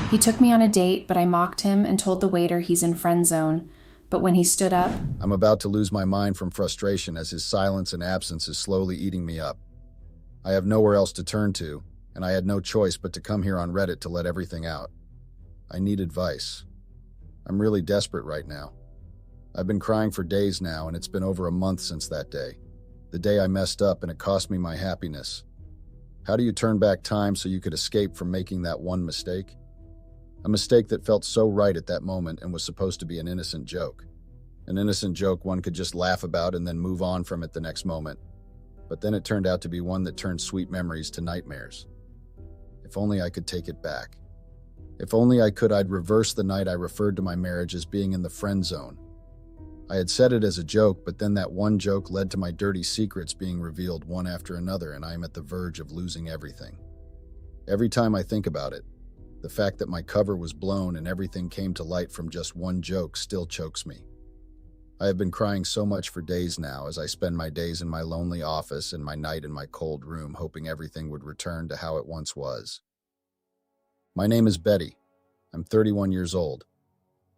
He took me on a date, but I mocked him and told the waiter he's in friend zone. But when he stood up, I'm about to lose my mind from frustration as his silence and absence is slowly eating me up. I have nowhere else to turn to, and I had no choice but to come here on Reddit to let everything out. I need advice. I'm really desperate right now. I've been crying for days now, and it's been over a month since that day. The day I messed up and it cost me my happiness. How do you turn back time so you could escape from making that one mistake? A mistake that felt so right at that moment and was supposed to be an innocent joke. An innocent joke one could just laugh about and then move on from it the next moment. But then it turned out to be one that turned sweet memories to nightmares. If only I could take it back. If only I could, I'd reverse the night I referred to my marriage as being in the friend zone. I had said it as a joke, but then that one joke led to my dirty secrets being revealed one after another, and I am at the verge of losing everything. Every time I think about it, the fact that my cover was blown and everything came to light from just one joke still chokes me. I have been crying so much for days now as I spend my days in my lonely office and my night in my cold room hoping everything would return to how it once was. My name is Betty. I'm 31 years old.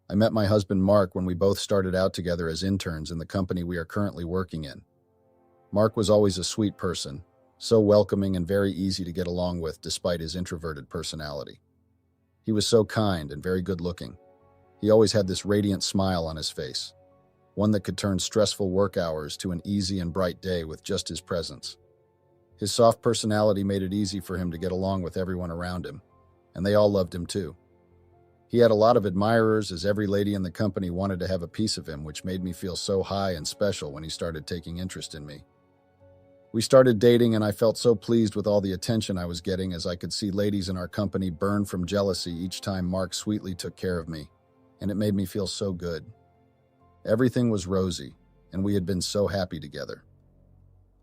I met my husband Mark when we both started out together as interns in the company we are currently working in. Mark was always a sweet person, so welcoming and very easy to get along with despite his introverted personality. He was so kind and very good looking. He always had this radiant smile on his face, one that could turn stressful work hours to an easy and bright day with just his presence. His soft personality made it easy for him to get along with everyone around him, and they all loved him too. He had a lot of admirers as every lady in the company wanted to have a piece of him, which made me feel so high and special when he started taking interest in me. We started dating and I felt so pleased with all the attention I was getting as I could see ladies in our company burn from jealousy each time Mark sweetly took care of me, and it made me feel so good. Everything was rosy, and we had been so happy together.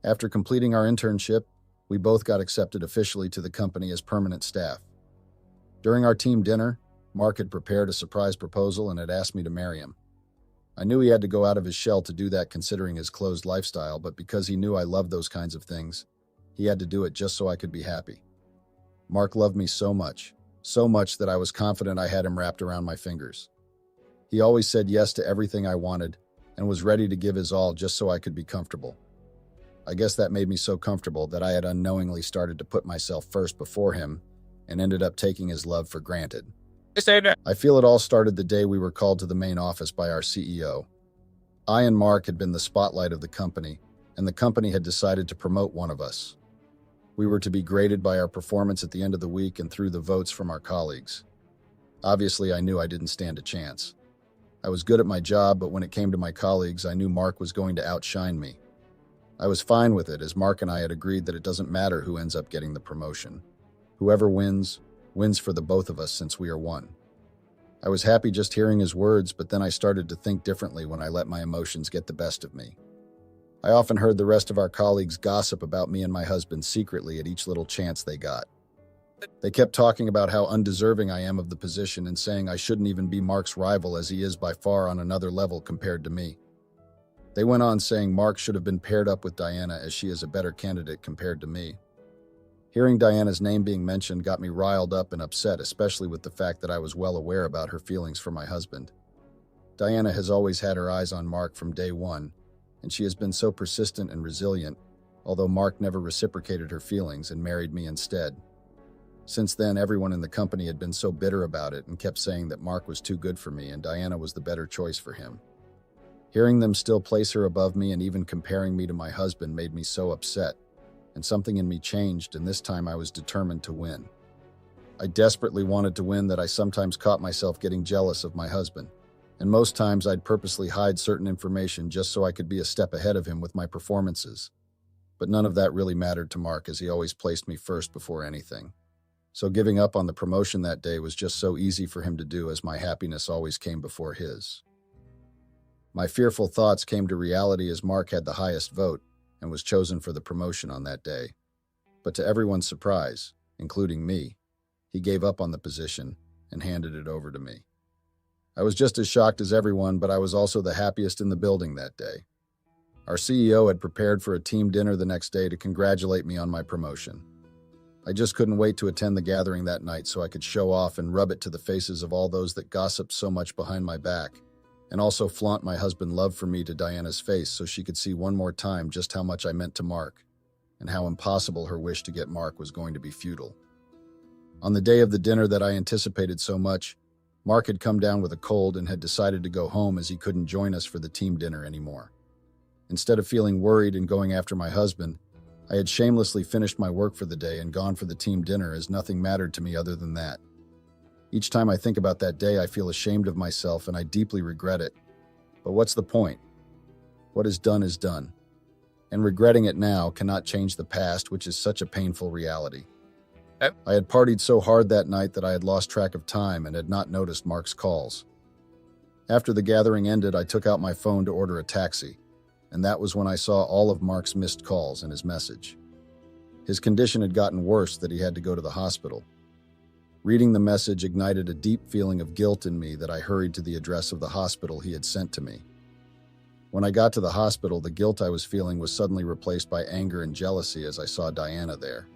After completing our internship, we both got accepted officially to the company as permanent staff. During our team dinner, Mark had prepared a surprise proposal and had asked me to marry him. I knew he had to go out of his shell to do that considering his closed lifestyle, but because he knew I loved those kinds of things, he had to do it just so I could be happy. Mark loved me so much that I was confident I had him wrapped around my fingers. He always said yes to everything I wanted and was ready to give his all just so I could be comfortable. I guess that made me so comfortable that I had unknowingly started to put myself first before him and ended up taking his love for granted. I feel it all started the day we were called to the main office by our CEO. I and Mark had been the spotlight of the company, and the company had decided to promote one of us. We were to be graded by our performance at the end of the week and through the votes from our colleagues. Obviously, I knew I didn't stand a chance. I was good at my job, but when it came to my colleagues, I knew Mark was going to outshine me. I was fine with it, as Mark and I had agreed that it doesn't matter who ends up getting the promotion. Whoever wins for the both of us since we are one. I was happy just hearing his words, but then I started to think differently when I let my emotions get the best of me. I often heard the rest of our colleagues gossip about me and my husband secretly at each little chance they got. They kept talking about how undeserving I am of the position and saying I shouldn't even be Mark's rival as he is by far on another level compared to me. They went on saying Mark should have been paired up with Diana as she is a better candidate compared to me. Hearing Diana's name being mentioned got me riled up and upset, especially with the fact that I was well aware about her feelings for my husband. Diana has always had her eyes on Mark from day one, and she has been so persistent and resilient, although Mark never reciprocated her feelings and married me instead. Since then, everyone in the company had been so bitter about it and kept saying that Mark was too good for me and Diana was the better choice for him. Hearing them still place her above me and even comparing me to my husband made me so upset, and something in me changed, and this time I was determined to win. I desperately wanted to win that I sometimes caught myself getting jealous of my husband, and most times I'd purposely hide certain information just so I could be a step ahead of him with my performances. But none of that really mattered to Mark, as he always placed me first before anything. So giving up on the promotion that day was just so easy for him to do, as my happiness always came before his. My fearful thoughts came to reality as Mark had the highest vote and was chosen for the promotion on that day. But to everyone's surprise, including me, he gave up on the position and handed it over to me. I was just as shocked as everyone, but I was also the happiest in the building that day. Our CEO had prepared for a team dinner the next day to congratulate me on my promotion. I just couldn't wait to attend the gathering that night so I could show off and rub it to the faces of all those that gossiped so much behind my back, and also flaunt my husband's love for me to Diana's face so she could see one more time just how much I meant to Mark, and how impossible her wish to get Mark was going to be futile. On the day of the dinner that I anticipated so much, Mark had come down with a cold and had decided to go home as he couldn't join us for the team dinner anymore. Instead of feeling worried and going after my husband, I had shamelessly finished my work for the day and gone for the team dinner as nothing mattered to me other than that. Each time I think about that day, I feel ashamed of myself and I deeply regret it. But what's the point? What is done is done. And regretting it now cannot change the past, which is such a painful reality. I had partied so hard that night that I had lost track of time and had not noticed Mark's calls. After the gathering ended, I took out my phone to order a taxi, and that was when I saw all of Mark's missed calls and his message. His condition had gotten worse that he had to go to the hospital. Reading the message ignited a deep feeling of guilt in me that I hurried to the address of the hospital he had sent to me. When I got to the hospital, the guilt I was feeling was suddenly replaced by anger and jealousy as I saw Diana there.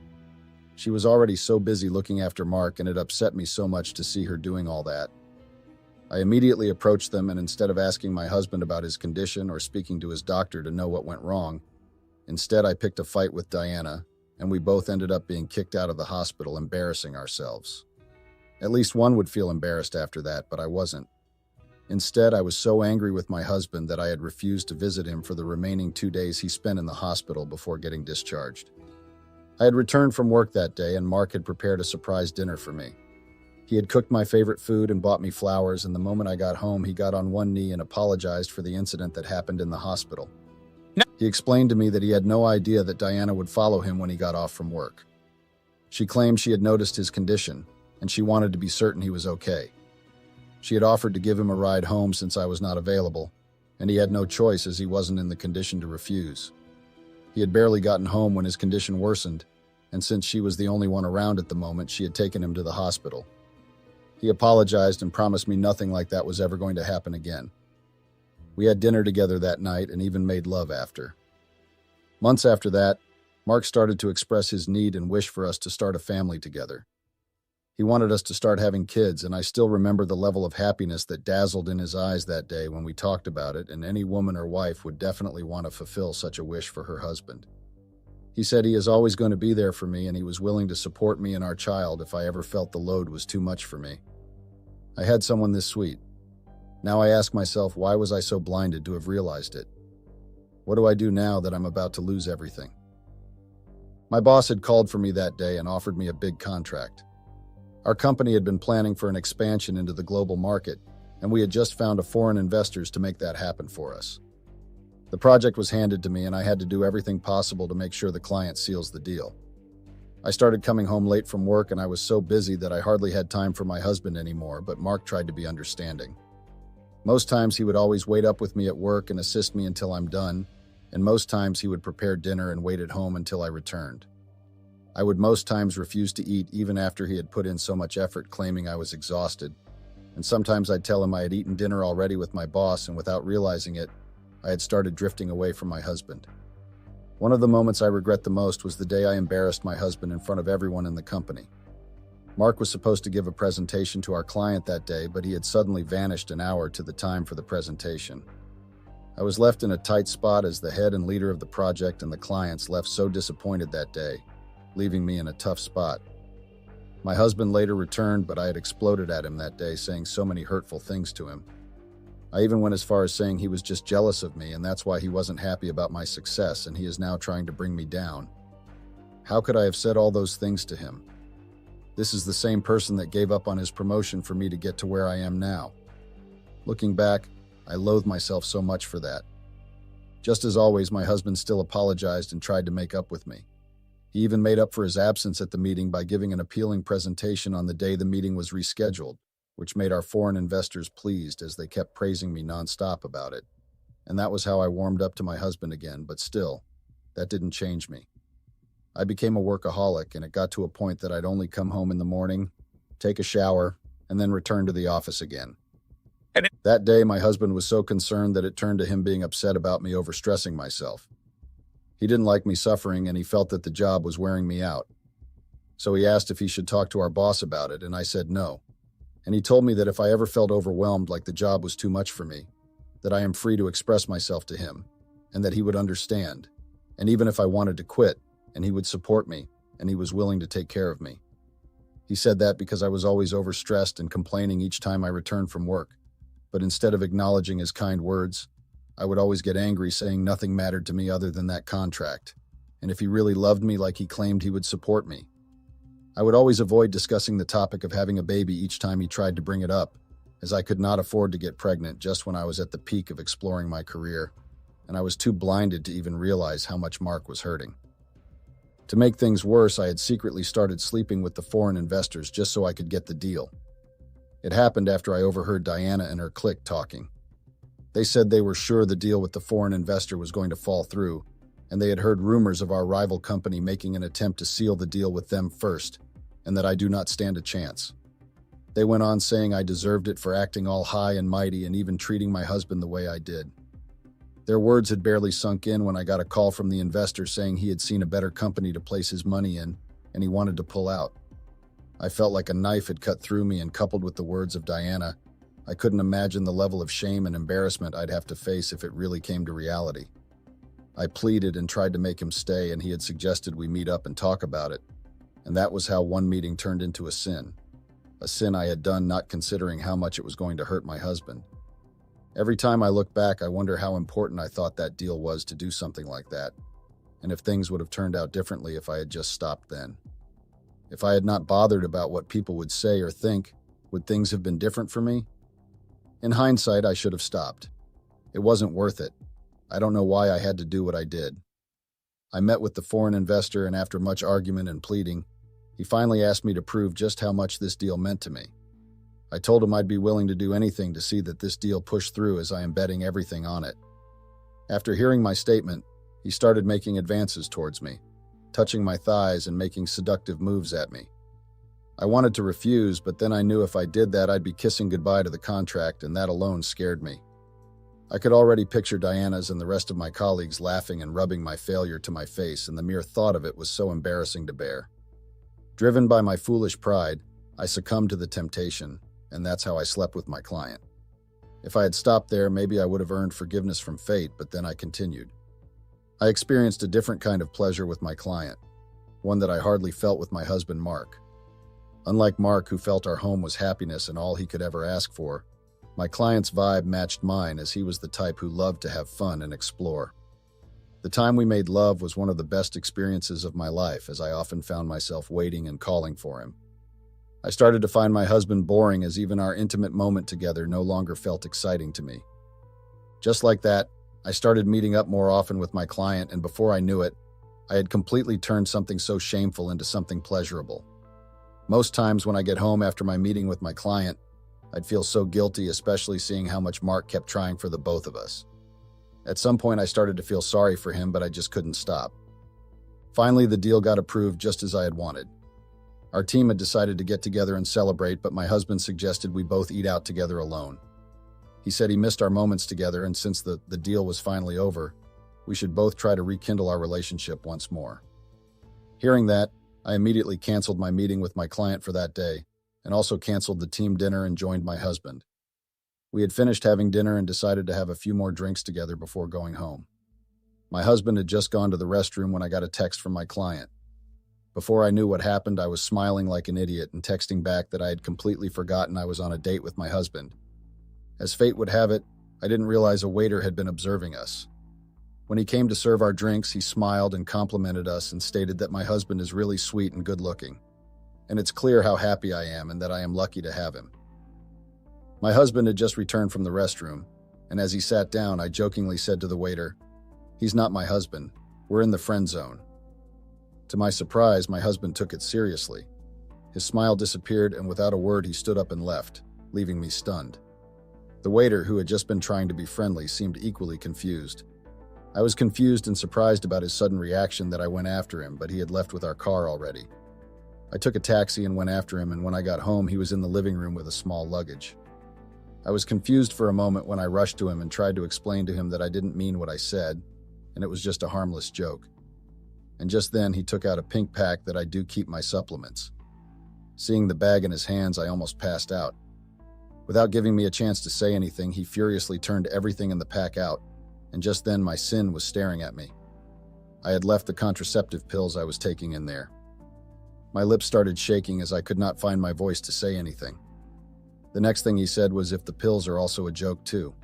She was already so busy looking after Mark, and it upset me so much to see her doing all that. I immediately approached them, and instead of asking my husband about his condition or speaking to his doctor to know what went wrong, instead I picked a fight with Diana, and we both ended up being kicked out of the hospital, embarrassing ourselves. At least one would feel embarrassed after that, but I wasn't. Instead, I was so angry with my husband that I had refused to visit him for the remaining 2 days he spent in the hospital before getting discharged. I had returned from work that day, and Mark had prepared a surprise dinner for me. He had cooked my favorite food and bought me flowers, and the moment I got home, he got on one knee and apologized for the incident that happened in the hospital. No. He explained to me that he had no idea that Diana would follow him when he got off from work. She claimed she had noticed his condition, and she wanted to be certain he was okay. She had offered to give him a ride home since I was not available, and he had no choice as he wasn't in the condition to refuse. He had barely gotten home when his condition worsened, and since she was the only one around at the moment, she had taken him to the hospital. He apologized and promised me nothing like that was ever going to happen again. We had dinner together that night and even made love after. Months after that, Mark started to express his need and wish for us to start a family together. He wanted us to start having kids, and I still remember the level of happiness that dazzled in his eyes that day when we talked about it, and any woman or wife would definitely want to fulfill such a wish for her husband. He said he is always going to be there for me, and he was willing to support me and our child if I ever felt the load was too much for me. I had someone this sweet. Now I ask myself, why was I so blinded to have realized it? What do I do now that I'm about to lose everything? My boss had called for me that day and offered me a big contract. Our company had been planning for an expansion into the global market, and we had just found foreign investors to make that happen for us. The project was handed to me, and I had to do everything possible to make sure the client seals the deal. I started coming home late from work, and I was so busy that I hardly had time for my husband anymore, but Mark tried to be understanding. Most times he would always wait up with me at work and assist me until I'm done, and most times he would prepare dinner and wait at home until I returned. I would most times refuse to eat even after he had put in so much effort, claiming I was exhausted, and sometimes I'd tell him I had eaten dinner already with my boss, and without realizing it, I had started drifting away from my husband. One of the moments I regret the most was the day I embarrassed my husband in front of everyone in the company. Mark was supposed to give a presentation to our client that day, but he had suddenly vanished an hour to the time for the presentation. I was left in a tight spot as the head and leader of the project, and the clients left so disappointed that day, leaving me in a tough spot. My husband later returned, but I had exploded at him that day, saying so many hurtful things to him. I even went as far as saying he was just jealous of me, and that's why he wasn't happy about my success, and he is now trying to bring me down. How could I have said all those things to him? This is the same person that gave up on his promotion for me to get to where I am now. Looking back, I loathe myself so much for that. Just as always, my husband still apologized and tried to make up with me. He even made up for his absence at the meeting by giving an appealing presentation on the day the meeting was rescheduled, which made our foreign investors pleased as they kept praising me nonstop about it. And that was how I warmed up to my husband again, but still, that didn't change me. I became a workaholic, and it got to a point that I'd only come home in the morning, take a shower, and then return to the office again. That day, my husband was so concerned that it turned to him being upset about me overstressing myself. He didn't like me suffering, and he felt that the job was wearing me out. So he asked if he should talk to our boss about it, and I said no. And he told me that if I ever felt overwhelmed, like the job was too much for me, that I am free to express myself to him, and that he would understand. And even if I wanted to quit, and he would support me, and he was willing to take care of me. He said that because I was always overstressed and complaining each time I returned from work. But instead of acknowledging his kind words, I would always get angry, saying nothing mattered to me other than that contract. And if he really loved me like he claimed, he would support me. I would always avoid discussing the topic of having a baby each time he tried to bring it up, as I could not afford to get pregnant just when I was at the peak of exploring my career, and I was too blinded to even realize how much Mark was hurting. To make things worse, I had secretly started sleeping with the foreign investors just so I could get the deal. It happened after I overheard Diana and her clique talking. They said they were sure the deal with the foreign investor was going to fall through, and they had heard rumors of our rival company making an attempt to seal the deal with them first, and that I do not stand a chance. They went on saying I deserved it for acting all high and mighty and even treating my husband the way I did. Their words had barely sunk in when I got a call from the investor saying he had seen a better company to place his money in, and he wanted to pull out. I felt like a knife had cut through me, and coupled with the words of Diana, I couldn't imagine the level of shame and embarrassment I'd have to face if it really came to reality. I pleaded and tried to make him stay, and he had suggested we meet up and talk about it. And that was how one meeting turned into a sin. A sin I had done not considering how much it was going to hurt my husband. Every time I look back, I wonder how important I thought that deal was to do something like that, and if things would have turned out differently if I had just stopped then. If I had not bothered about what people would say or think, would things have been different for me? In hindsight, I should have stopped. It wasn't worth it. I don't know why I had to do what I did. I met with the foreign investor, and after much argument and pleading, he finally asked me to prove just how much this deal meant to me. I told him I'd be willing to do anything to see that this deal pushed through, as I am betting everything on it. After hearing my statement, he started making advances towards me, touching my thighs and making seductive moves at me. I wanted to refuse, but then I knew if I did that, I'd be kissing goodbye to the contract, and that alone scared me. I could already picture Diana's and the rest of my colleagues laughing and rubbing my failure to my face, and the mere thought of it was so embarrassing to bear. Driven by my foolish pride, I succumbed to the temptation, and that's how I slept with my client. If I had stopped there, maybe I would have earned forgiveness from fate, but then I continued. I experienced a different kind of pleasure with my client, one that I hardly felt with my husband, Mark. Unlike Mark, who felt our home was happiness and all he could ever ask for, my client's vibe matched mine, as he was the type who loved to have fun and explore. The time we made love was one of the best experiences of my life, as I often found myself waiting and calling for him. I started to find my husband boring, as even our intimate moment together no longer felt exciting to me. Just like that, I started meeting up more often with my client, and before I knew it, I had completely turned something so shameful into something pleasurable. Most times when I get home after my meeting with my client, I'd feel so guilty, especially seeing how much Mark kept trying for the both of us. At some point, I started to feel sorry for him, but I just couldn't stop. Finally, the deal got approved just as I had wanted. Our team had decided to get together and celebrate, but my husband suggested we both eat out together alone. He said he missed our moments together, and since the deal was finally over, we should both try to rekindle our relationship once more. Hearing that, I immediately canceled my meeting with my client for that day, and also canceled the team dinner and joined my husband. We had finished having dinner and decided to have a few more drinks together before going home. My husband had just gone to the restroom when I got a text from my client. Before I knew what happened, I was smiling like an idiot and texting back that I had completely forgotten I was on a date with my husband. As fate would have it, I didn't realize a waiter had been observing us. When he came to serve our drinks, he smiled and complimented us and stated that my husband is really sweet and good-looking, and it's clear how happy I am and that I am lucky to have him. My husband had just returned from the restroom, and as he sat down, I jokingly said to the waiter, "He's not my husband. We're in the friend zone." To my surprise, my husband took it seriously. His smile disappeared, and without a word, he stood up and left, leaving me stunned. The waiter, who had just been trying to be friendly, seemed equally confused. I was confused and surprised about his sudden reaction that I went after him, but he had left with our car already. I took a taxi and went after him, and when I got home, he was in the living room with a small luggage. I was confused for a moment when I rushed to him and tried to explain to him that I didn't mean what I said, and it was just a harmless joke. and just then he took out a pink pack that I do keep my supplements. Seeing the bag in his hands, I almost passed out. Without giving me a chance to say anything, he furiously turned everything in the pack out, and just then my sin was staring at me. I had left the contraceptive pills I was taking in there. My lips started shaking as I could not find my voice to say anything. The next thing he said was if the pills are also a joke too.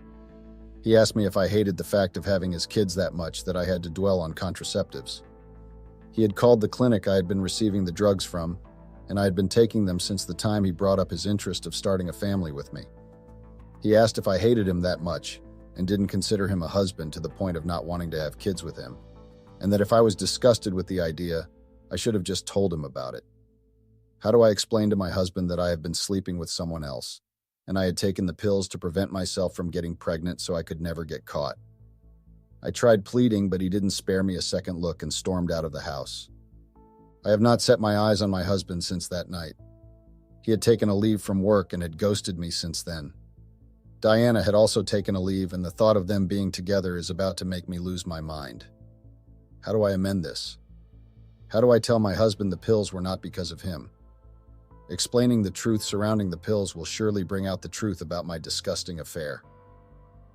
He asked me if I hated the fact of having his kids that much that I had to dwell on contraceptives. He had called the clinic I had been receiving the drugs from, and I had been taking them since the time he brought up his interest of starting a family with me. He asked if I hated him that much and didn't consider him a husband to the point of not wanting to have kids with him, and that if I was disgusted with the idea, I should have just told him about it. How do I explain to my husband that I have been sleeping with someone else, and I had taken the pills to prevent myself from getting pregnant so I could never get caught? I tried pleading, but he didn't spare me a second look and stormed out of the house. I have not set my eyes on my husband since that night. He had taken a leave from work and had ghosted me since then. Diana had also taken a leave, and the thought of them being together is about to make me lose my mind. How do I amend this? How do I tell my husband the pills were not because of him? Explaining the truth surrounding the pills will surely bring out the truth about my disgusting affair.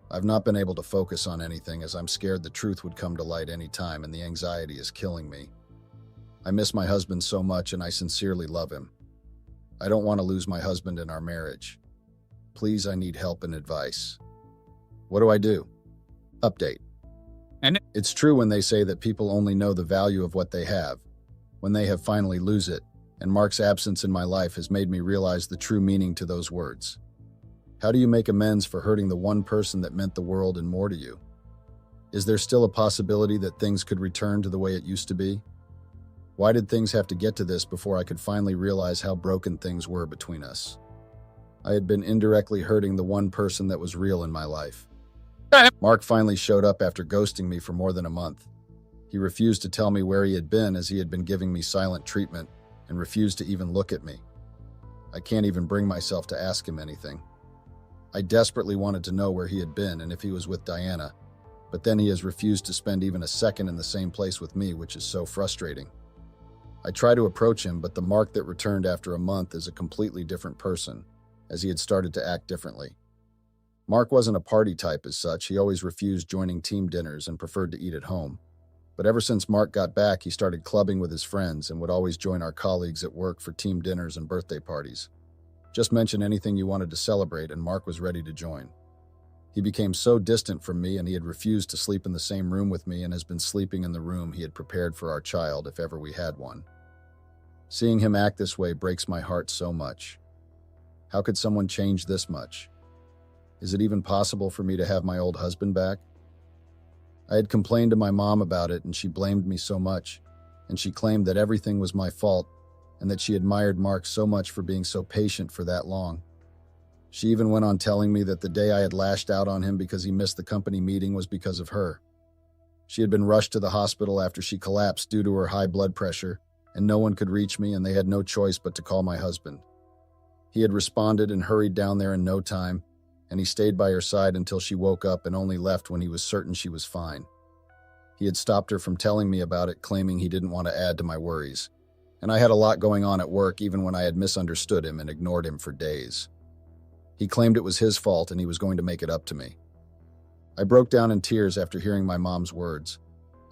I've not been able to focus on anything as I'm scared the truth would come to light any time, and the anxiety is killing me. I miss my husband so much, and I sincerely love him. I don't want to lose my husband in our marriage. Please, I need help and advice. What do I do? Update. It's true when they say that people only know the value of what they have, when they have finally lose it, and Mark's absence in my life has made me realize the true meaning to those words. How do you make amends for hurting the one person that meant the world and more to you? Is there still a possibility that things could return to the way it used to be? Why did things have to get to this before I could finally realize how broken things were between us? I had been indirectly hurting the one person that was real in my life. Mark finally showed up after ghosting me for more than a month. He refused to tell me where he had been, as he had been giving me silent treatment, and refused to even look at me. I can't even bring myself to ask him anything. I desperately wanted to know where he had been and if he was with Diana, but then he has refused to spend even a second in the same place with me, which is so frustrating. I try to approach him, but the Mark that returned after a month is a completely different person, as he had started to act differently. Mark wasn't a party type as such. He always refused joining team dinners and preferred to eat at home. But ever since Mark got back, he started clubbing with his friends and would always join our colleagues at work for team dinners and birthday parties. Just mention anything you wanted to celebrate and Mark was ready to join. He became so distant from me, and he had refused to sleep in the same room with me and has been sleeping in the room he had prepared for our child if ever we had one. Seeing him act this way breaks my heart so much. How could someone change this much? Is it even possible for me to have my old husband back? I had complained to my mom about it, and she blamed me so much, and she claimed that everything was my fault and that she admired Mark so much for being so patient for that long. She even went on telling me that the day I had lashed out on him because he missed the company meeting was because of her. She had been rushed to the hospital after she collapsed due to her high blood pressure, and no one could reach me, and they had no choice but to call my husband. He had responded and hurried down there in no time, and he stayed by her side until she woke up and only left when he was certain she was fine. He had stopped her from telling me about it, claiming he didn't want to add to my worries, and I had a lot going on at work even when I had misunderstood him and ignored him for days. He claimed it was his fault and he was going to make it up to me. I broke down in tears after hearing my mom's words.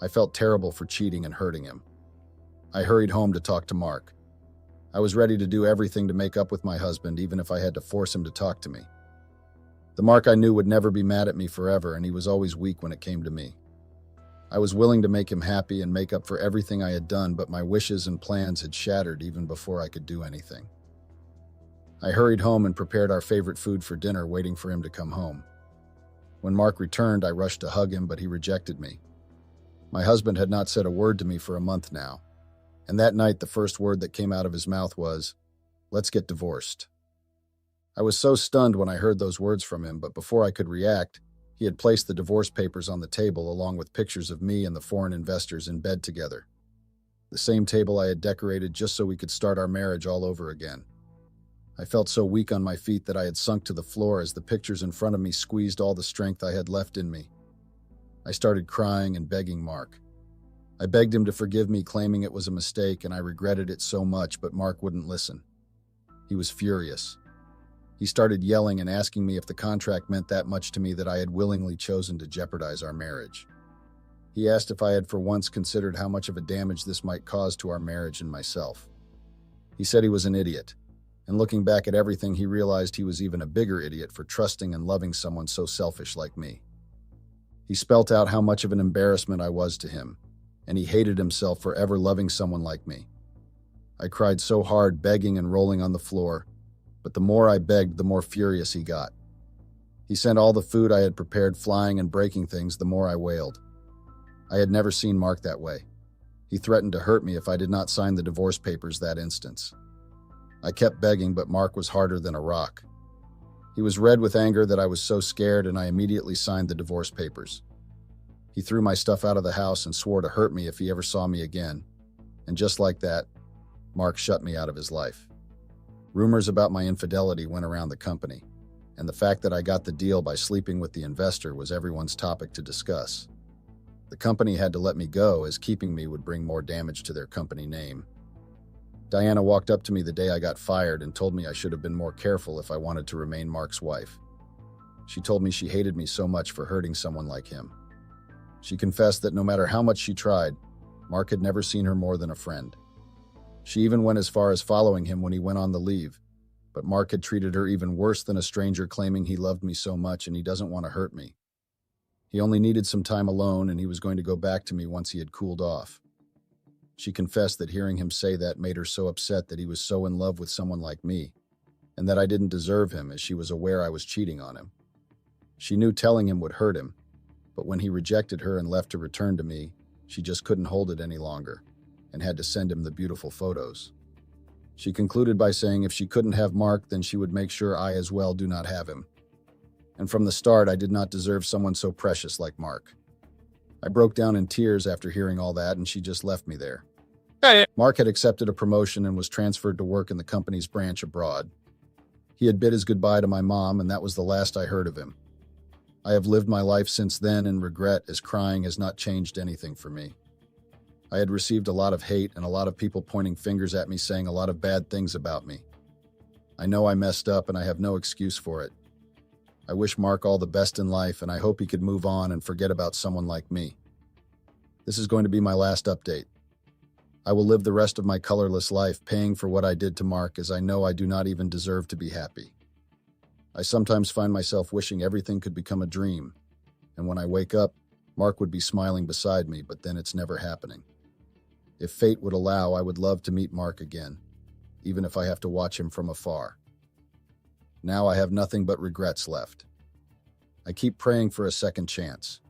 I felt terrible for cheating and hurting him. I hurried home to talk to Mark. I was ready to do everything to make up with my husband, even if I had to force him to talk to me. The Mark I knew would never be mad at me forever, and he was always weak when it came to me. I was willing to make him happy and make up for everything I had done, but my wishes and plans had shattered even before I could do anything. I hurried home and prepared our favorite food for dinner, waiting for him to come home. When Mark returned, I rushed to hug him, but he rejected me. My husband had not said a word to me for a month now, and that night the first word that came out of his mouth was, "Let's get divorced." I was so stunned when I heard those words from him, but before I could react, he had placed the divorce papers on the table along with pictures of me and the foreign investors in bed together. The same table I had decorated just so we could start our marriage all over again. I felt so weak on my feet that I had sunk to the floor as the pictures in front of me squeezed all the strength I had left in me. I started crying and begging Mark. I begged him to forgive me, claiming it was a mistake and I regretted it so much, but Mark wouldn't listen. He was furious. He started yelling and asking me if the contract meant that much to me that I had willingly chosen to jeopardize our marriage. He asked if I had for once considered how much of a damage this might cause to our marriage and myself. He said he was an idiot, and looking back at everything, he realized he was even a bigger idiot for trusting and loving someone so selfish like me. He spelt out how much of an embarrassment I was to him, and he hated himself for ever loving someone like me. I cried so hard, begging and rolling on the floor, but the more I begged, the more furious he got. He sent all the food I had prepared flying and breaking things, the more I wailed. I had never seen Mark that way. He threatened to hurt me if I did not sign the divorce papers that instant. I kept begging, but Mark was harder than a rock. He was red with anger that I was so scared, and I immediately signed the divorce papers. He threw my stuff out of the house and swore to hurt me if he ever saw me again. And just like that, Mark shut me out of his life. Rumors about my infidelity went around the company, and the fact that I got the deal by sleeping with the investor was everyone's topic to discuss. The company had to let me go, as keeping me would bring more damage to their company name. Diana walked up to me the day I got fired and told me I should have been more careful if I wanted to remain Mark's wife. She told me she hated me so much for hurting someone like him. She confessed that no matter how much she tried, Mark had never seen her more than a friend. She even went as far as following him when he went on the leave, but Mark had treated her even worse than a stranger, claiming he loved me so much and he doesn't want to hurt me. He only needed some time alone and he was going to go back to me once he had cooled off. She confessed that hearing him say that made her so upset that he was so in love with someone like me, and that I didn't deserve him, as she was aware I was cheating on him. She knew telling him would hurt him, but when he rejected her and left to return to me, she just couldn't hold it any longer and had to send him the beautiful photos. She concluded by saying if she couldn't have Mark, then she would make sure I as well do not have him. And from the start, I did not deserve someone so precious like Mark. I broke down in tears after hearing all that, and she just left me there. Mark had accepted a promotion and was transferred to work in the company's branch abroad. He had bid his goodbye to my mom, and that was the last I heard of him. I have lived my life since then in regret, as crying has not changed anything for me. I had received a lot of hate and a lot of people pointing fingers at me, saying a lot of bad things about me. I know I messed up and I have no excuse for it. I wish Mark all the best in life, and I hope he could move on and forget about someone like me. This is going to be my last update. I will live the rest of my colorless life paying for what I did to Mark, as I know I do not even deserve to be happy. I sometimes find myself wishing everything could become a dream, and when I wake up, Mark would be smiling beside me, but then it's never happening. If fate would allow, I would love to meet Mark again, even if I have to watch him from afar. Now I have nothing but regrets left. I keep praying for a second chance.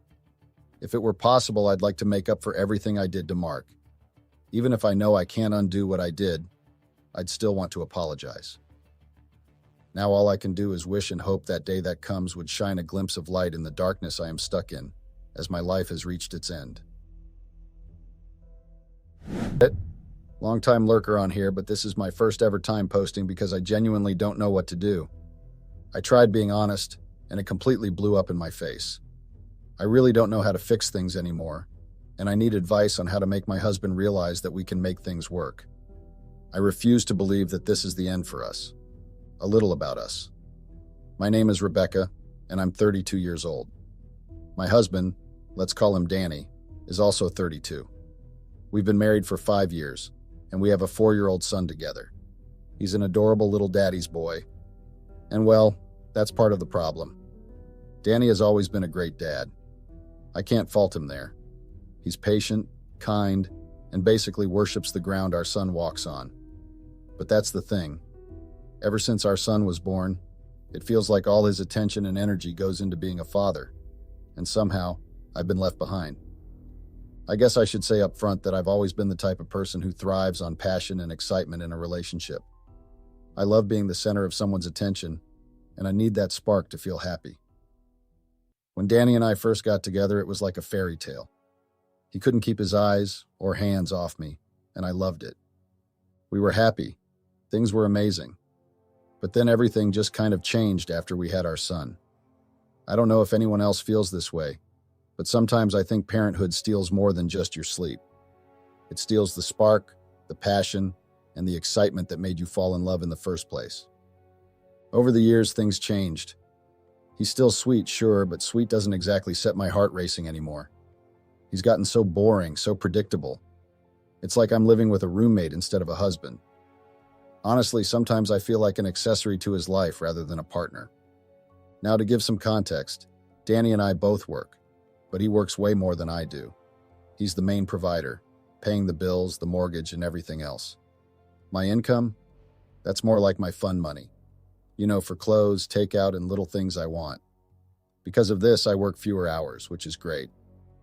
If it were possible, I'd like to make up for everything I did to Mark. Even if I know I can't undo what I did, I'd still want to apologize. Now all I can do is wish and hope that day that comes would shine a glimpse of light in the darkness I am stuck in, as my life has reached its end. Long-time lurker on here, but this is my first ever time posting because I genuinely don't know what to do. I tried being honest, and it completely blew up in my face. I really don't know how to fix things anymore, and I need advice on how to make my husband realize that we can make things work. I refuse to believe that this is the end for us. A little about us. My name is Rebecca, and I'm 32 years old. My husband, let's call him Danny, is also 32. We've been married for 5 years, and we have a 4-year-old son together. He's an adorable little daddy's boy. And well, that's part of the problem. Danny has always been a great dad. I can't fault him there. He's patient, kind, and basically worships the ground our son walks on. But that's the thing. Ever since our son was born, it feels like all his attention and energy goes into being a father, and somehow I've been left behind. I guess I should say up front that I've always been the type of person who thrives on passion and excitement in a relationship. I love being the center of someone's attention, and I need that spark to feel happy. When Danny and I first got together, it was like a fairy tale. He couldn't keep his eyes or hands off me, and I loved it. We were happy. Things were amazing. But then everything just kind of changed after we had our son. I don't know if anyone else feels this way, but sometimes I think parenthood steals more than just your sleep. It steals the spark, the passion, and the excitement that made you fall in love in the first place. Over the years, things changed. He's still sweet, sure, but sweet doesn't exactly set my heart racing anymore. He's gotten so boring, so predictable. It's like I'm living with a roommate instead of a husband. Honestly, sometimes I feel like an accessory to his life rather than a partner. Now, to give some context, Danny and I both work, but he works way more than I do. He's the main provider, paying the bills, the mortgage, and everything else. My income? That's more like my fun money. For clothes, takeout, and little things I want. Because of this, I work fewer hours, which is great.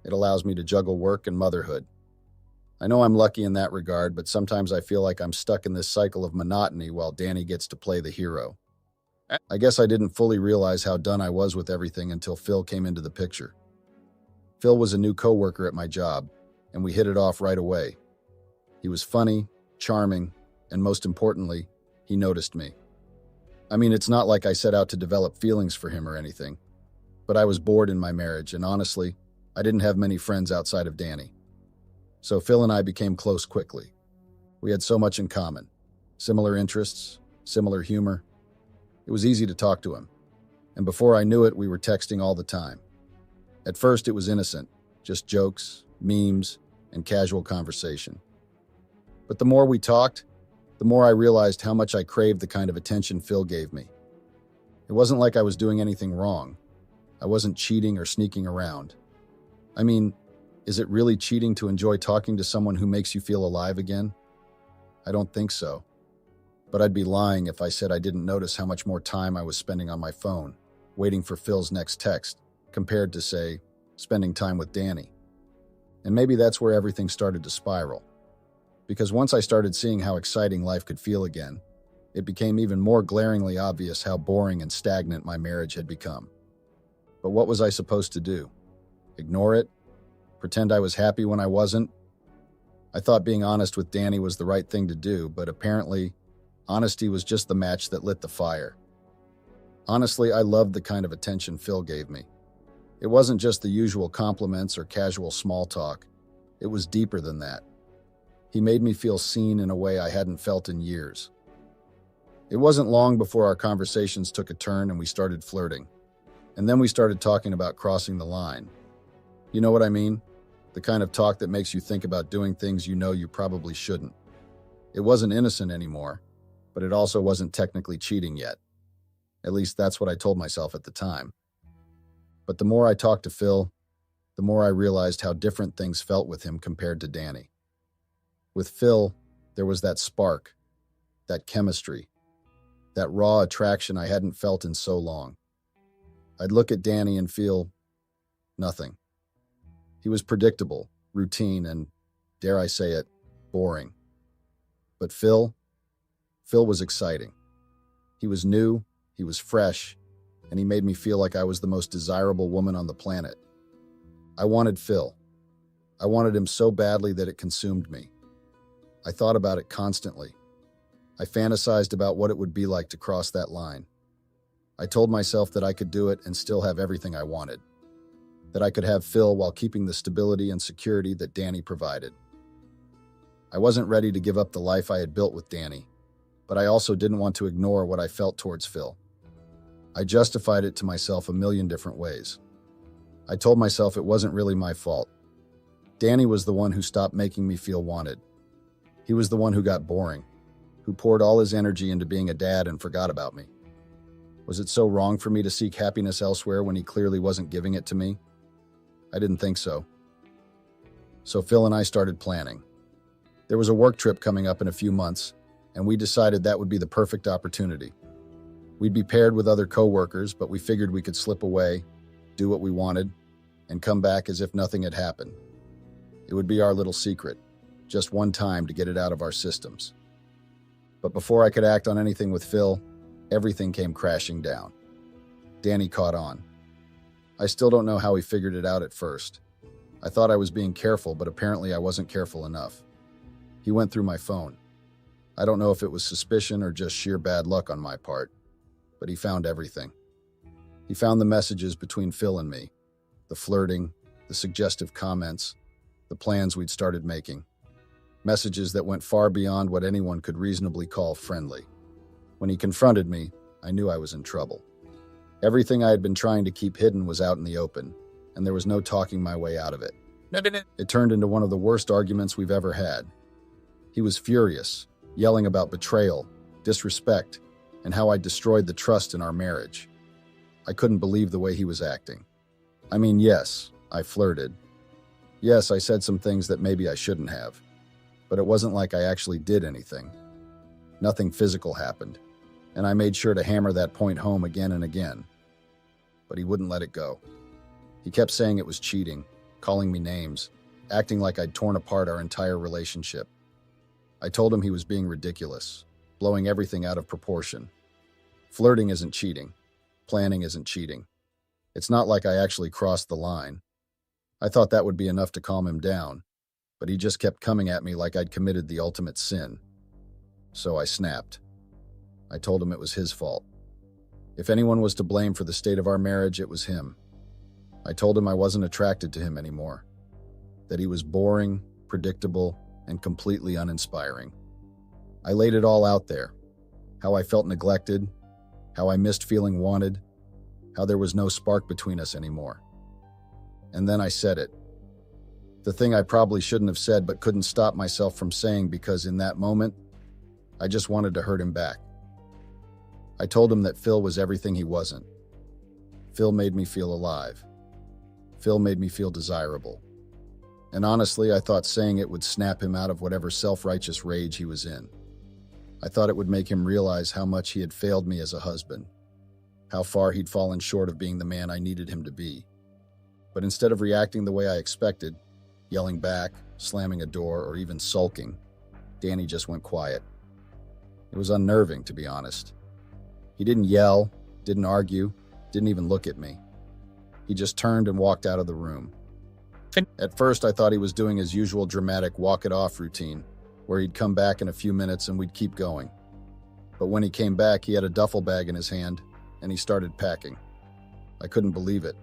It allows me to juggle work and motherhood. I know I'm lucky in that regard, but sometimes I feel like I'm stuck in this cycle of monotony while Danny gets to play the hero. I guess I didn't fully realize how done I was with everything until Phil came into the picture. Phil was a new coworker at my job, and we hit it off right away. He was funny, charming, and most importantly, he noticed me. I mean, it's not like I set out to develop feelings for him or anything, but I was bored in my marriage, and honestly, I didn't have many friends outside of Danny. So Phil and I became close quickly. We had so much in common. Similar interests, similar humor. It was easy to talk to him. And before I knew it, we were texting all the time. At first, it was innocent, just jokes, memes, and casual conversation. But the more we talked, the more I realized how much I craved the kind of attention Phil gave me. It wasn't like I was doing anything wrong. I wasn't cheating or sneaking around. I mean, is it really cheating to enjoy talking to someone who makes you feel alive again? I don't think so. But I'd be lying if I said I didn't notice how much more time I was spending on my phone, waiting for Phil's next text, compared to, say, spending time with Danny. And maybe that's where everything started to spiral. Because once I started seeing how exciting life could feel again, it became even more glaringly obvious how boring and stagnant my marriage had become. But what was I supposed to do? Ignore it? Pretend I was happy when I wasn't? I thought being honest with Danny was the right thing to do, but apparently, honesty was just the match that lit the fire. Honestly, I loved the kind of attention Phil gave me. It wasn't just the usual compliments or casual small talk. It was deeper than that. He made me feel seen in a way I hadn't felt in years. It wasn't long before our conversations took a turn and we started flirting. And then we started talking about crossing the line. You know what I mean? The kind of talk that makes you think about doing things you know you probably shouldn't. It wasn't innocent anymore, but it also wasn't technically cheating yet. At least that's what I told myself at the time. But the more I talked to Phil, the more I realized how different things felt with him compared to Danny. With Phil, there was that spark, that chemistry, that raw attraction I hadn't felt in so long. I'd look at Danny and feel nothing. He was predictable, routine, and, dare I say it, boring. But Phil was exciting. He was new, he was fresh, and he made me feel like I was the most desirable woman on the planet. I wanted Phil. I wanted him so badly that it consumed me. I thought about it constantly. I fantasized about what it would be like to cross that line. I told myself that I could do it and still have everything I wanted. That I could have Phil while keeping the stability and security that Danny provided. I wasn't ready to give up the life I had built with Danny, but I also didn't want to ignore what I felt towards Phil. I justified it to myself a million different ways. I told myself it wasn't really my fault. Danny was the one who stopped making me feel wanted. He was the one who got boring, who poured all his energy into being a dad and forgot about me. Was it so wrong for me to seek happiness elsewhere when he clearly wasn't giving it to me? I didn't think so. So Phil and I started planning. There was a work trip coming up in a few months, and we decided that would be the perfect opportunity. We'd be paired with other coworkers, but we figured we could slip away, do what we wanted, and come back as if nothing had happened. It would be our little secret, just one time to get it out of our systems. But before I could act on anything with Phil, everything came crashing down. Danny caught on. I still don't know how he figured it out at first. I thought I was being careful, but apparently I wasn't careful enough. He went through my phone. I don't know if it was suspicion or just sheer bad luck on my part, but he found everything. He found the messages between Phil and me, the flirting, the suggestive comments, the plans we'd started making. messages that went far beyond what anyone could reasonably call friendly. When he confronted me, I knew I was in trouble. Everything I had been trying to keep hidden was out in the open, and there was no talking my way out of it. It turned into one of the worst arguments we've ever had. He was furious, yelling about betrayal, disrespect, and how I destroyed the trust in our marriage. I couldn't believe the way he was acting. I mean, yes, I flirted. Yes, I said some things that maybe I shouldn't have, but it wasn't like I actually did anything. Nothing physical happened, and I made sure to hammer that point home again and again. But he wouldn't let it go. He kept saying it was cheating, calling me names, acting like I'd torn apart our entire relationship. I told him he was being ridiculous, blowing everything out of proportion. Flirting isn't cheating. Planning isn't cheating. It's not like I actually crossed the line. I thought that would be enough to calm him down, but he just kept coming at me like I'd committed the ultimate sin. So I snapped. I told him it was his fault. If anyone was to blame for the state of our marriage, it was him. I told him I wasn't attracted to him anymore, that he was boring, predictable, and completely uninspiring. I laid it all out there, how I felt neglected, how I missed feeling wanted, how there was no spark between us anymore. And then I said it. The thing I probably shouldn't have said but couldn't stop myself from saying because in that moment, I just wanted to hurt him back. I told him that Phil was everything he wasn't. Phil made me feel alive. Phil made me feel desirable. And honestly, I thought saying it would snap him out of whatever self-righteous rage he was in. I thought it would make him realize how much he had failed me as a husband, how far he'd fallen short of being the man I needed him to be. But instead of reacting the way I expected, yelling back, slamming a door, or even sulking, Danny just went quiet. It was unnerving, to be honest. He didn't yell, didn't argue, didn't even look at me. He just turned and walked out of the room. At first, I thought he was doing his usual dramatic walk-it-off routine, where he'd come back in a few minutes and we'd keep going. But when he came back, he had a duffel bag in his hand, and he started packing. I couldn't believe it.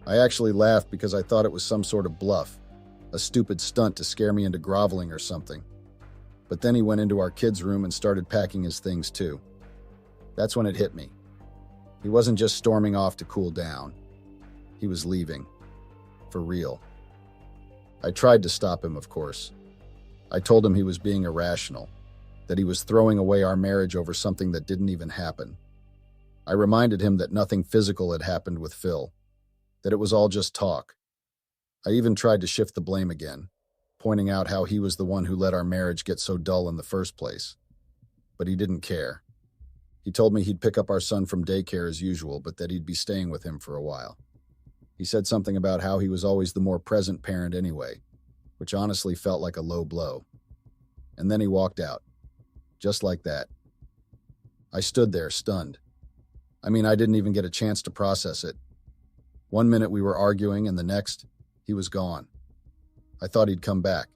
I actually laughed because I thought it was some sort of bluff, a stupid stunt to scare me into groveling or something. But then he went into our kids' room and started packing his things too. That's when it hit me. He wasn't just storming off to cool down. He was leaving. For real. I tried to stop him, of course. I told him he was being irrational, that he was throwing away our marriage over something that didn't even happen. I reminded him that nothing physical had happened with Phil, that it was all just talk. I even tried to shift the blame again, pointing out how he was the one who let our marriage get so dull in the first place. But he didn't care. He told me he'd pick up our son from daycare as usual, but that he'd be staying with him for a while. He said something about how he was always the more present parent anyway, which honestly felt like a low blow. And then he walked out. Just like that. I stood there, stunned. I mean, I didn't even get a chance to process it. 1 minute we were arguing, and the next, he was gone. I thought he'd come back.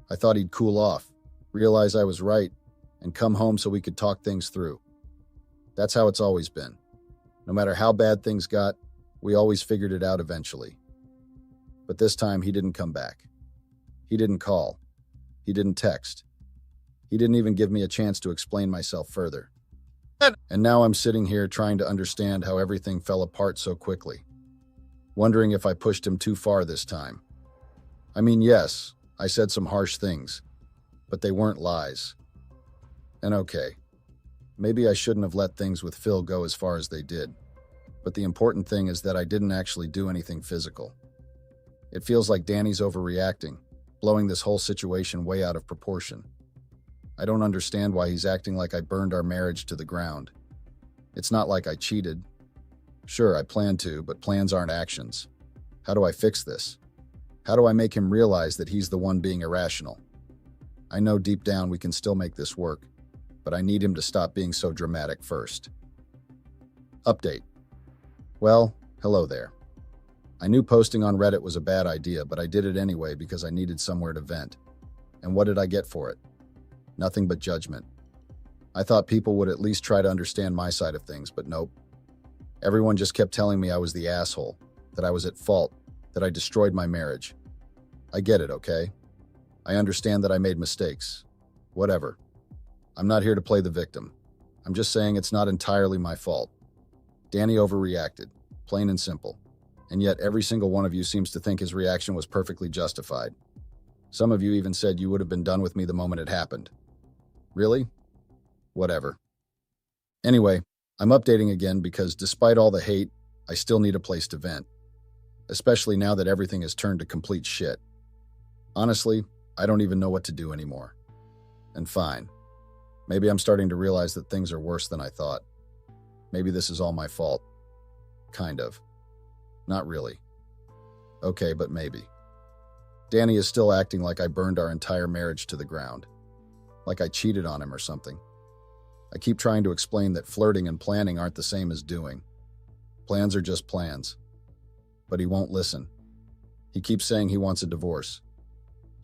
I thought he'd cool off, realize I was right, and come home so we could talk things through. That's how it's always been. No matter how bad things got, we always figured it out eventually. But this time, he didn't come back. He didn't call. He didn't text. He didn't even give me a chance to explain myself further. And now I'm sitting here trying to understand how everything fell apart so quickly, wondering if I pushed him too far this time. I mean, yes, I said some harsh things, but they weren't lies. And okay, maybe I shouldn't have let things with Phil go as far as they did, but the important thing is that I didn't actually do anything physical. It feels like Danny's overreacting, blowing this whole situation way out of proportion. I don't understand why he's acting like I burned our marriage to the ground. It's not like I cheated. Sure, I planned to, but plans aren't actions. How do I fix this? How do I make him realize that he's the one being irrational? I know deep down we can still make this work, but I need him to stop being so dramatic first. Update. Well, hello there. I knew posting on Reddit was a bad idea, but I did it anyway because I needed somewhere to vent. And what did I get for it? Nothing but judgment. I thought people would at least try to understand my side of things, but nope. Everyone just kept telling me I was the asshole, that I was at fault, that I destroyed my marriage. I get it, okay? I understand that I made mistakes. Whatever. I'm not here to play the victim. I'm just saying it's not entirely my fault. Danny overreacted, plain and simple. And yet every single one of you seems to think his reaction was perfectly justified. Some of you even said you would have been done with me the moment it happened. Really? Whatever. Anyway, I'm updating again because despite all the hate, I still need a place to vent. Especially now that everything has turned to complete shit. Honestly, I don't even know what to do anymore. And fine. Maybe I'm starting to realize that things are worse than I thought. Maybe this is all my fault. Kind of. Not really. Okay, but maybe. Danny is still acting like I burned our entire marriage to the ground. Like I cheated on him or something. I keep trying to explain that flirting and planning aren't the same as doing. Plans are just plans. But he won't listen. He keeps saying he wants a divorce.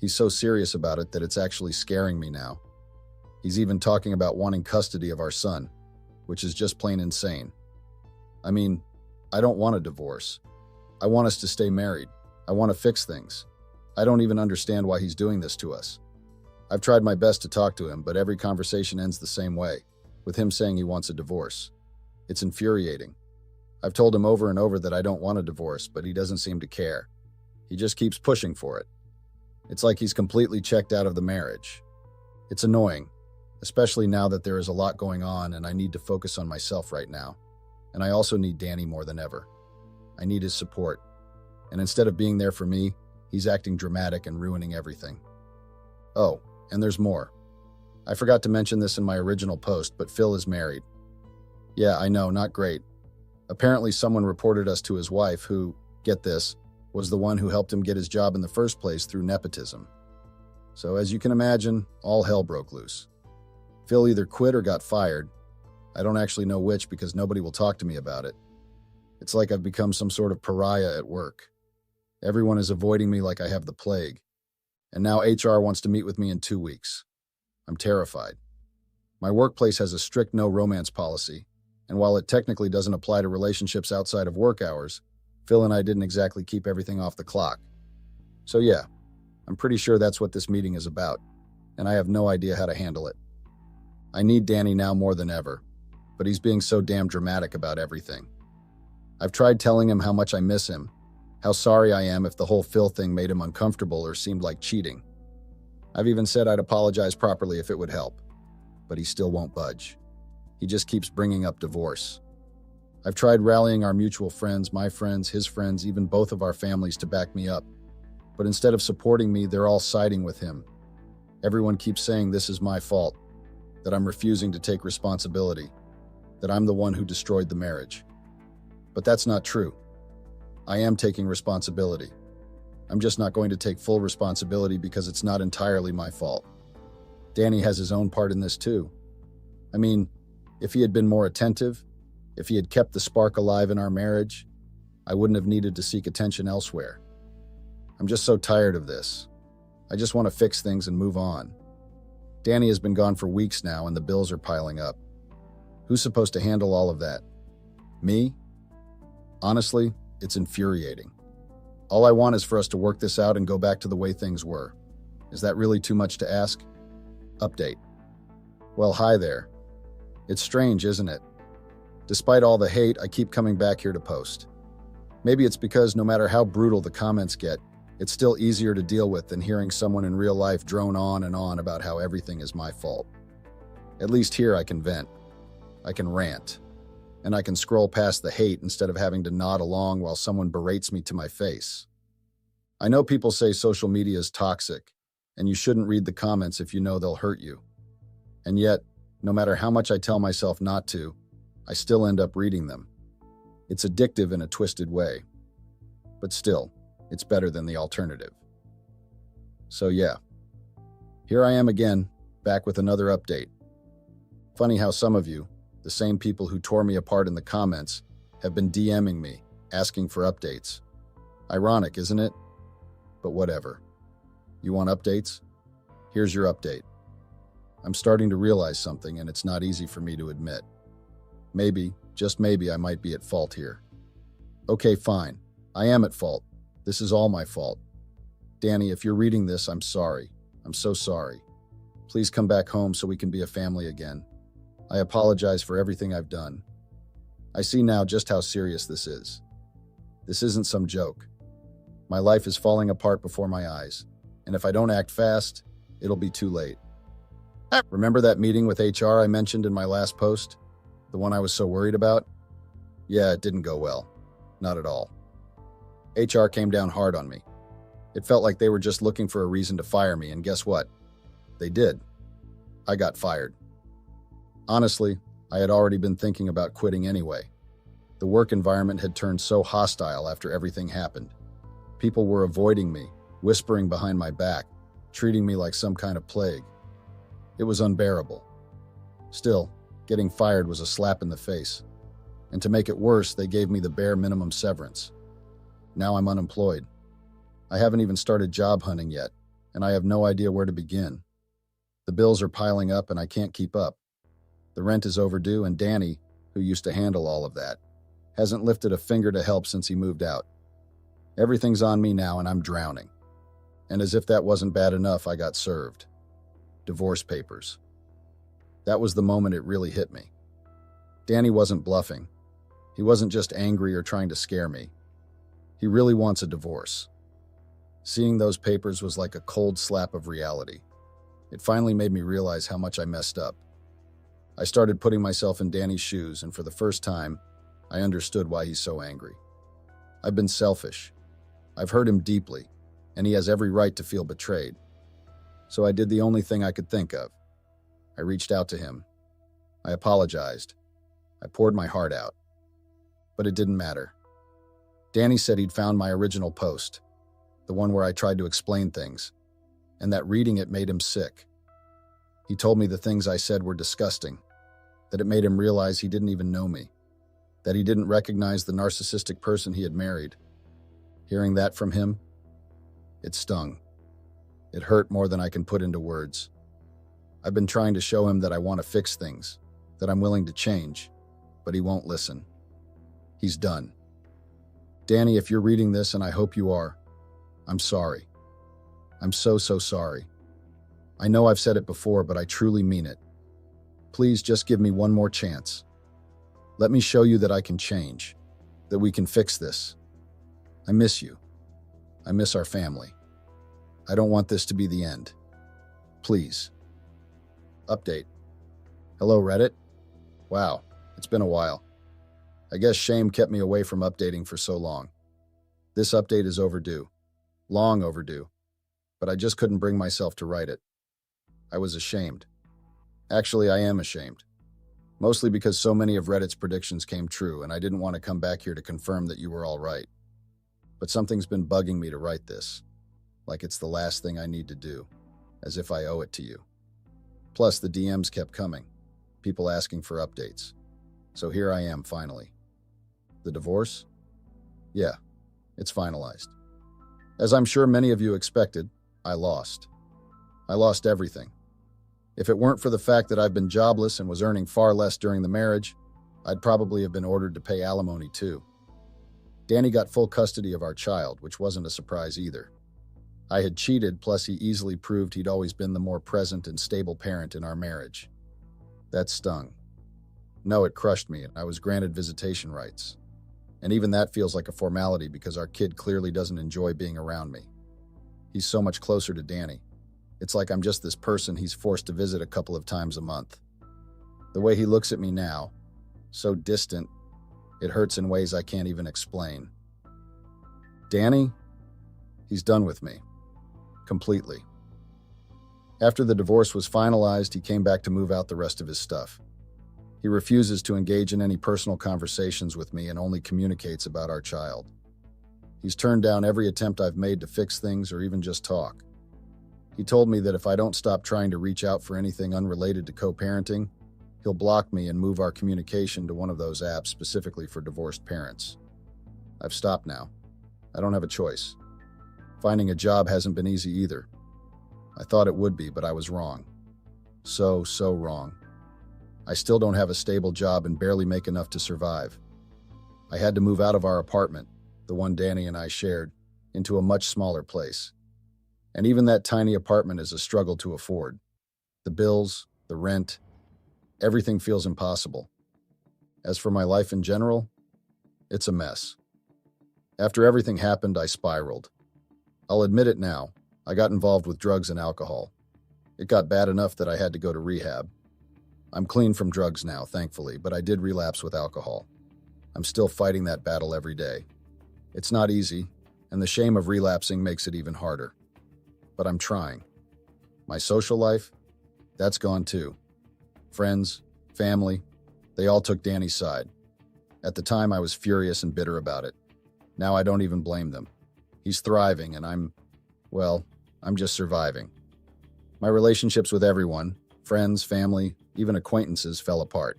He's so serious about it that it's actually scaring me now. He's even talking about wanting custody of our son, which is just plain insane. I mean, I don't want a divorce. I want us to stay married. I want to fix things. I don't even understand why he's doing this to us. I've tried my best to talk to him, but every conversation ends the same way, with him saying he wants a divorce. It's infuriating. I've told him over and over that I don't want a divorce, but he doesn't seem to care. He just keeps pushing for it. It's like he's completely checked out of the marriage. It's annoying, especially now that there is a lot going on and I need to focus on myself right now. And I also need Danny more than ever. I need his support. And instead of being there for me, he's acting dramatic and ruining everything. Oh, and there's more. I forgot to mention this in my original post, but Phil is married. Yeah, I know, not great. Apparently someone reported us to his wife who, get this, was the one who helped him get his job in the first place through nepotism. So as you can imagine, all hell broke loose. Phil either quit or got fired. I don't actually know which because nobody will talk to me about it. It's like I've become some sort of pariah at work. Everyone is avoiding me like I have the plague. And now HR wants to meet with me in 2 weeks. I'm terrified. My workplace has a strict no romance policy, and while it technically doesn't apply to relationships outside of work hours, Phil and I didn't exactly keep everything off the clock. So yeah, I'm pretty sure that's what this meeting is about, and I have no idea how to handle it. I need Danny now more than ever, but he's being so damn dramatic about everything. I've tried telling him how much I miss him, how sorry I am if the whole Phil thing made him uncomfortable or seemed like cheating. I've even said I'd apologize properly if it would help, but he still won't budge. He just keeps bringing up divorce. I've tried rallying our mutual friends, my friends, his friends, even both of our families to back me up, but instead of supporting me, they're all siding with him. Everyone keeps saying this is my fault, that I'm refusing to take responsibility, that I'm the one who destroyed the marriage. But that's not true. I am taking responsibility. I'm just not going to take full responsibility because it's not entirely my fault. Danny has his own part in this too. I mean, if he had been more attentive, if he had kept the spark alive in our marriage, I wouldn't have needed to seek attention elsewhere. I'm just so tired of this. I just want to fix things and move on. Danny has been gone for weeks now and the bills are piling up. Who's supposed to handle all of that? Me? Honestly, it's infuriating. All I want is for us to work this out and go back to the way things were. Is that really too much to ask? Update. Well, hi there. It's strange, isn't it? Despite all the hate, I keep coming back here to post. Maybe it's because no matter how brutal the comments get, it's still easier to deal with than hearing someone in real life drone on and on about how everything is my fault. At least here I can vent. I can rant. And I can scroll past the hate instead of having to nod along while someone berates me to my face. I know people say social media is toxic, and you shouldn't read the comments if you know they'll hurt you. And yet, no matter how much I tell myself not to, I still end up reading them. It's addictive in a twisted way. But still, it's better than the alternative. So yeah, here I am again, back with another update. Funny how some of you, the same people who tore me apart in the comments, have been DMing me, asking for updates. Ironic, isn't it? But whatever. You want updates? Here's your update. I'm starting to realize something, and it's not easy for me to admit. Maybe, just maybe, I might be at fault here. Okay, fine. I am at fault. This is all my fault. Danny, if you're reading this, I'm sorry. I'm so sorry. Please come back home so we can be a family again. I apologize for everything I've done. I see now just how serious this is. This isn't some joke. My life is falling apart before my eyes, and if I don't act fast, it'll be too late. Remember that meeting with HR I mentioned in my last post? The one I was so worried about? Yeah, it didn't go well. Not at all. HR came down hard on me. It felt like they were just looking for a reason to fire me, and guess what? They did. I got fired. Honestly, I had already been thinking about quitting anyway. The work environment had turned so hostile after everything happened. People were avoiding me, whispering behind my back, treating me like some kind of plague. It was unbearable. Still, getting fired was a slap in the face. And to make it worse, they gave me the bare minimum severance. Now I'm unemployed. I haven't even started job hunting yet, and I have no idea where to begin. The bills are piling up and I can't keep up. The rent is overdue, and Danny, who used to handle all of that, hasn't lifted a finger to help since he moved out. Everything's on me now and I'm drowning. And as if that wasn't bad enough, I got served. Divorce papers. That was the moment it really hit me. Danny wasn't bluffing. He wasn't just angry or trying to scare me. He really wants a divorce. Seeing those papers was like a cold slap of reality. It finally made me realize how much I messed up. I started putting myself in Danny's shoes, and for the first time, I understood why he's so angry. I've been selfish. I've hurt him deeply, and he has every right to feel betrayed. So I did the only thing I could think of. I reached out to him. I apologized. I poured my heart out. But it didn't matter. Danny said he'd found my original post, the one where I tried to explain things, and that reading it made him sick. He told me the things I said were disgusting, that it made him realize he didn't even know me, that he didn't recognize the narcissistic person he had married. Hearing that from him, it stung. It hurt more than I can put into words. I've been trying to show him that I want to fix things, that I'm willing to change, but he won't listen. He's done. Danny, if you're reading this, and I hope you are, I'm sorry. I'm so sorry. I know I've said it before, but I truly mean it. Please just give me one more chance. Let me show you that I can change, that we can fix this. I miss you. I miss our family. I don't want this to be the end. Please. Update. Hello, Reddit? Wow, it's been a while. I guess shame kept me away from updating for so long. This update is overdue. Long overdue. But I just couldn't bring myself to write it. I was ashamed. Actually, I am ashamed. Mostly because so many of Reddit's predictions came true, and I didn't want to come back here to confirm that you were all right. But something's been bugging me to write this. Like it's the last thing I need to do. As if I owe it to you. Plus, the DMs kept coming. People asking for updates. So here I am, finally. The divorce? Yeah, it's finalized. As I'm sure many of you expected, I lost. I lost everything. If it weren't for the fact that I've been jobless and was earning far less during the marriage, I'd probably have been ordered to pay alimony too. Danny got full custody of our child, which wasn't a surprise either. I had cheated, plus he easily proved he'd always been the more present and stable parent in our marriage. That stung. No, it crushed me, and I was granted visitation rights. And even that feels like a formality because our kid clearly doesn't enjoy being around me. He's so much closer to Danny. It's like I'm just this person he's forced to visit a couple of times a month. The way he looks at me now, so distant, it hurts in ways I can't even explain. Danny, he's done with me. Completely. After the divorce was finalized, he came back to move out the rest of his stuff. He refuses to engage in any personal conversations with me and only communicates about our child. He's turned down every attempt I've made to fix things or even just talk. He told me that if I don't stop trying to reach out for anything unrelated to co-parenting, he'll block me and move our communication to one of those apps specifically for divorced parents. I've stopped now. I don't have a choice. Finding a job hasn't been easy either. I thought it would be, but I was wrong. So wrong. I still don't have a stable job and barely make enough to survive. I had to move out of our apartment, the one Danny and I shared, into a much smaller place. And even that tiny apartment is a struggle to afford. The bills, the rent, everything feels impossible. As for my life in general, it's a mess. After everything happened, I spiraled. I'll admit it now, I got involved with drugs and alcohol. It got bad enough that I had to go to rehab. I'm clean from drugs now, thankfully, but I did relapse with alcohol. I'm still fighting that battle every day. It's not easy, and the shame of relapsing makes it even harder. But I'm trying. My social life? That's gone too. Friends, family, they all took Danny's side. At the time, I was furious and bitter about it. Now I don't even blame them. He's thriving, and I'm just surviving. My relationships with everyone, friends, family, even acquaintances, fell apart.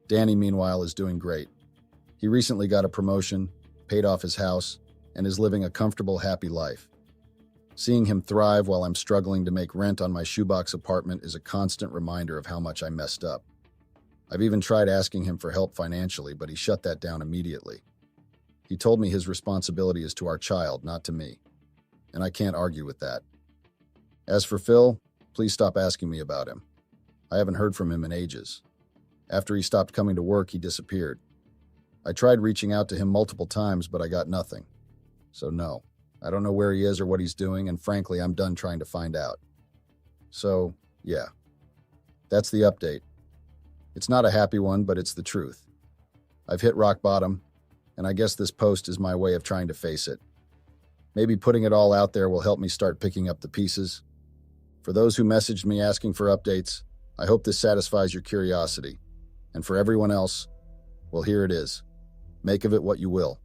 Danny, meanwhile, is doing great. He recently got a promotion, paid off his house, and is living a comfortable, happy life. Seeing him thrive while I'm struggling to make rent on my shoebox apartment is a constant reminder of how much I messed up. I've even tried asking him for help financially, but he shut that down immediately. He told me his responsibility is to our child, not to me. And I can't argue with that. As for Phil, please stop asking me about him. I haven't heard from him in ages. After he stopped coming to work, he disappeared. I tried reaching out to him multiple times, but I got nothing. So no, I don't know where he is or what he's doing, and frankly, I'm done trying to find out. So, yeah, that's the update. It's not a happy one, but it's the truth. I've hit rock bottom, and I guess this post is my way of trying to face it. Maybe putting it all out there will help me start picking up the pieces. For those who messaged me asking for updates, I hope this satisfies your curiosity. And for everyone else, well, here it is. Make of it what you will.